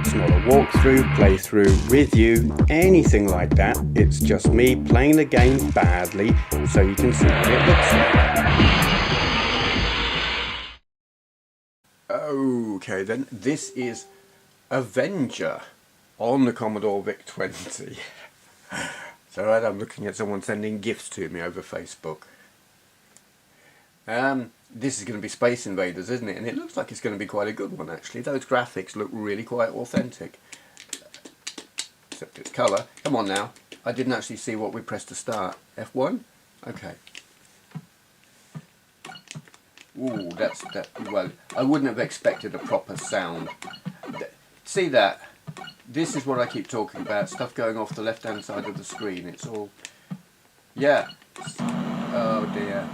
It's not a walkthrough, playthrough, review, anything like that. It's just me playing the game badly so you can see what it looks like. Okay then, this is Avenger on the Commodore VIC-20. So I'm looking at someone sending gifts to me over Facebook. This is going to be Space Invaders, isn't it? And it looks like it's going to be quite a good one, actually. Those graphics look really quite authentic. Except it's colour. Come on now. I didn't actually see what we pressed to start. F1? Okay. Ooh, well, I wouldn't have expected a proper sound. See that? This is what I keep talking about. Stuff going off the left-hand side of the screen. It's all... Yeah. Oh dear.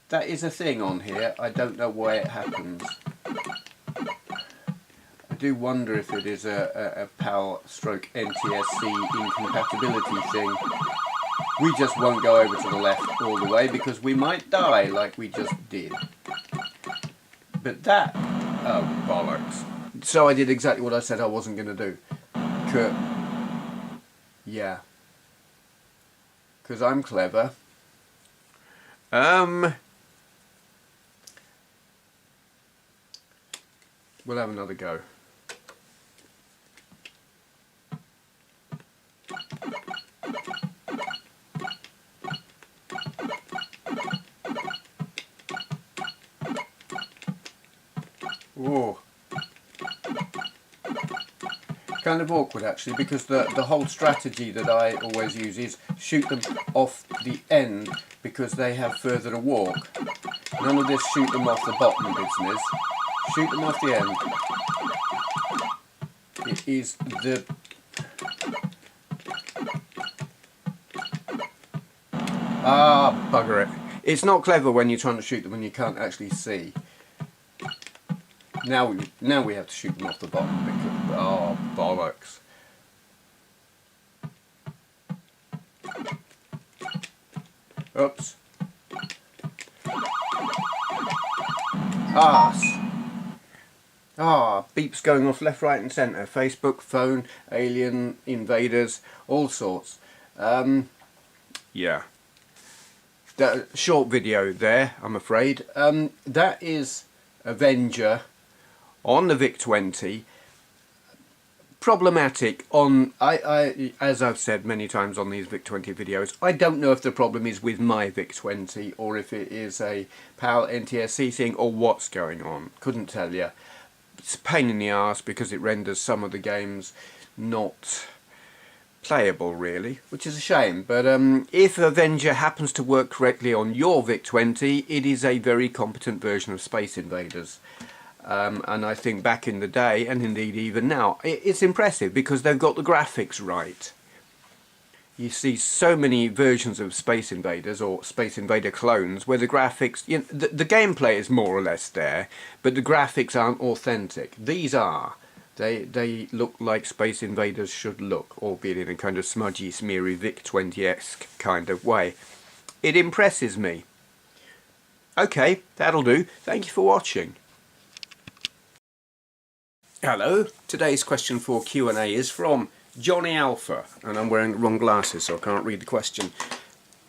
That is a thing on here. I don't know why it happens. I do wonder if it is a PAL stroke NTSC incompatibility thing. We just won't go over to the left all the way because we might die like we just did. But that... Oh, bollocks. So I did exactly what I said I wasn't going to do. Yeah. Because I'm clever. We'll have another go. Whoa. Kind of awkward actually, because the whole strategy that I always use is shoot them off the end because they have further to walk. None of this shoot them off the bottom business. Shoot them off the end. It is the... Ah, bugger it. It's not clever when you're trying to shoot them and you can't actually see. Now we have to shoot them off the bottom because... Oh, bollocks. Oops. Arse. Ah, beeps going off left, right and centre. Facebook, phone, alien, invaders, all sorts. Yeah. Short video there, I'm afraid. That is Avenger on the VIC-20. Problematic on, as I've said many times on these VIC-20 videos, I don't know if the problem is with my VIC-20 or if it is a PAL NTSC thing or what's going on. Couldn't tell you. It's a pain in the arse because it renders some of the games not playable really, which is a shame. But if Avenger happens to work correctly on your VIC-20, it is a very competent version of Space Invaders. And I think back in the day, and indeed even now, it's impressive because they've got the graphics right. You see so many versions of Space Invaders or Space Invader clones where the graphics, you know, the gameplay is more or less there, but the graphics aren't authentic. These are. They look like Space Invaders should look, albeit in a kind of smudgy, smeary VIC-20-esque kind of way. It impresses me. Okay, that'll do. Thank you for watching. Hello, today's question for Q&A is from Johnny Alpha, and I'm wearing the wrong glasses so I can't read the question.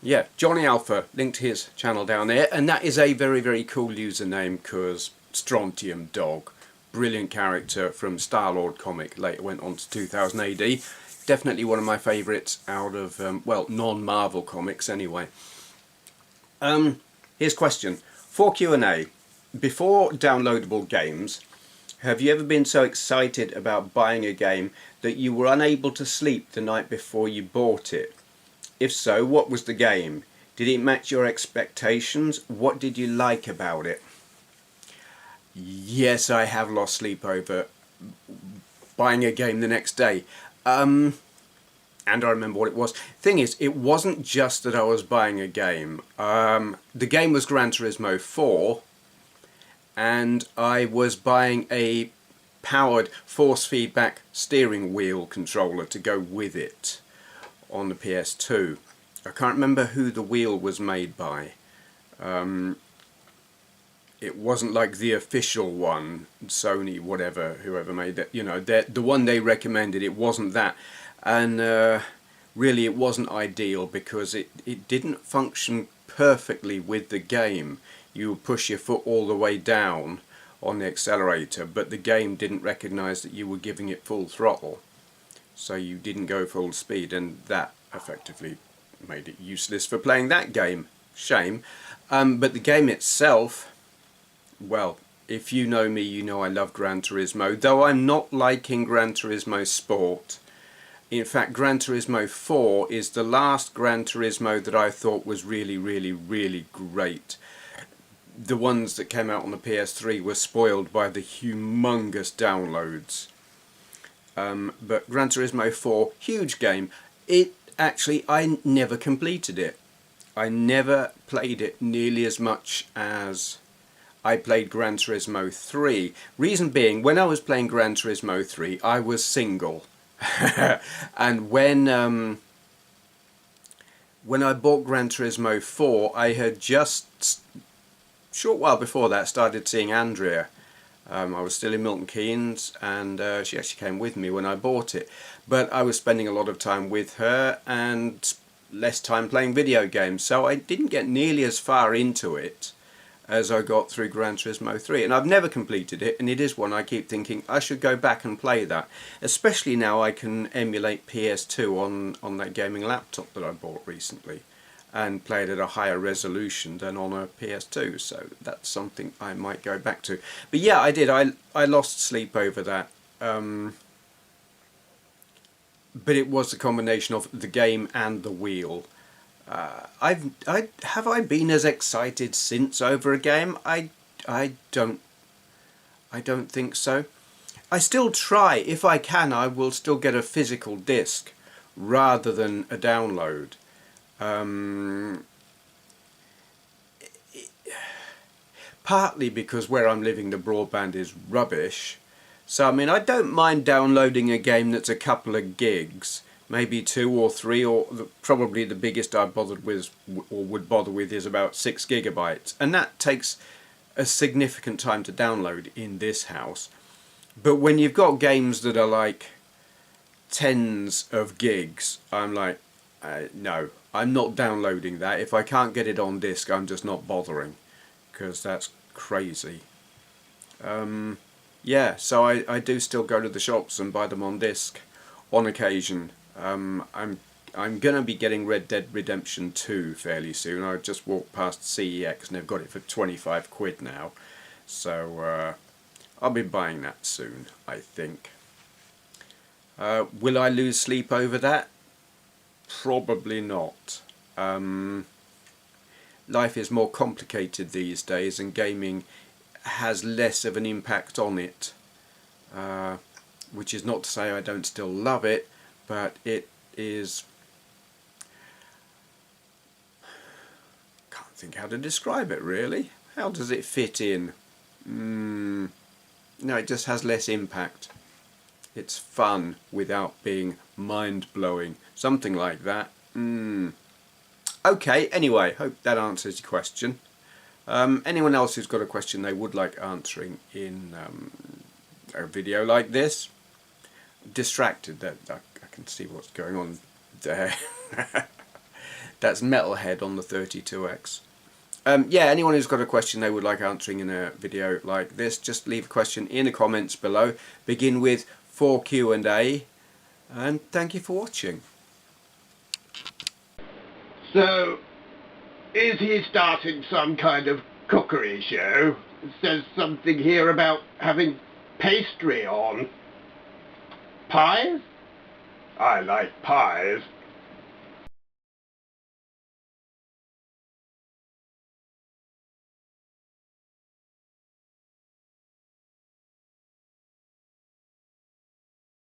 Yeah, Johnny Alpha, linked his channel down there, and that is a very, very cool username because Strontium Dog, brilliant character from Star-Lord comic, later went on to 2000 AD. Definitely one of my favourites out of, well, non-Marvel comics anyway. Here's a question. For Q&A, before downloadable games, have you ever been so excited about buying a game that you were unable to sleep the night before you bought it? If so, what was the game? Did it match your expectations? What did you like about it? Yes, I have lost sleep over buying a game the next day. And I remember what it was. Thing is, it wasn't just that I was buying a game. The game was Gran Turismo 4. And I was buying a powered force feedback steering wheel controller to go with it on the PS2. I can't remember who the wheel was made by. it wasn't like the official one, Sony, whatever, whoever made it, you know, the one they recommended, it wasn't that. And really it wasn't ideal because it didn't function perfectly with the game. You would push your foot all the way down on the accelerator, but the game didn't recognize that you were giving it full throttle, so you didn't go full speed, and that effectively made it useless for playing that game. Shame. But the game itself, well, if you know me, you know I love Gran Turismo, though I'm not liking Gran Turismo Sport. In fact, Gran Turismo 4 is the last Gran Turismo that I thought was really, really, really great. The ones that came out on the PS3 were spoiled by the humongous downloads. But Gran Turismo 4, huge game. It actually, I never completed it. I never played it nearly as much as I played Gran Turismo 3. Reason being, when I was playing Gran Turismo 3, I was single. And when I bought Gran Turismo 4, I had just, short while before that, started seeing Andrea. I was still in Milton Keynes, and she actually came with me when I bought it. But I was spending a lot of time with her and less time playing video games, so I didn't get nearly as far into it as I got through Gran Turismo 3. And I've never completed it, and it is one I keep thinking I should go back and play that. Especially now I can emulate PS2 on that gaming laptop that I bought recently, and play it at a higher resolution than on a PS2, so that's something I might go back to. But yeah, I did. I lost sleep over that. But it was a combination of the game and the wheel. Have I been as excited since over a game? I don't think so. I still try. If I can, I will still get a physical disc rather than a download. Partly because where I'm living the broadband is rubbish, so I mean I don't mind downloading a game that's a couple of gigs, maybe 2 or 3, or probably the biggest I bothered with or would bother with is about 6 gigabytes, and that takes a significant time to download in this house. But when you've got games that are like tens of gigs, I'm like, no, I'm not downloading that. If I can't get it on disc, I'm just not bothering, because that's crazy. Yeah, so I do still go to the shops and buy them on disc on occasion. I'm gonna be getting Red Dead Redemption 2 fairly soon. I just walked past CEX and they've got it for 25 quid now, so I'll be buying that soon, I think. Will I lose sleep over that? Probably not. Life is more complicated these days, and gaming has less of an impact on it, which is not to say I don't still love it, but it is, can't think how to describe it really. How does it fit in? No, it just has less impact. It's fun without being mind-blowing, something like that. Okay, anyway, hope that answers your question. Anyone else who's got a question they would like answering in a video like this? Distracted, that I can see what's going on there. That's Metalhead on the 32X. Yeah, anyone who's got a question they would like answering in a video like this, just leave a question in the comments below. Begin with for Q&A, and thank you for watching. So, is he starting some kind of cookery show? It says something here about having pastry on. Pies? I like pies.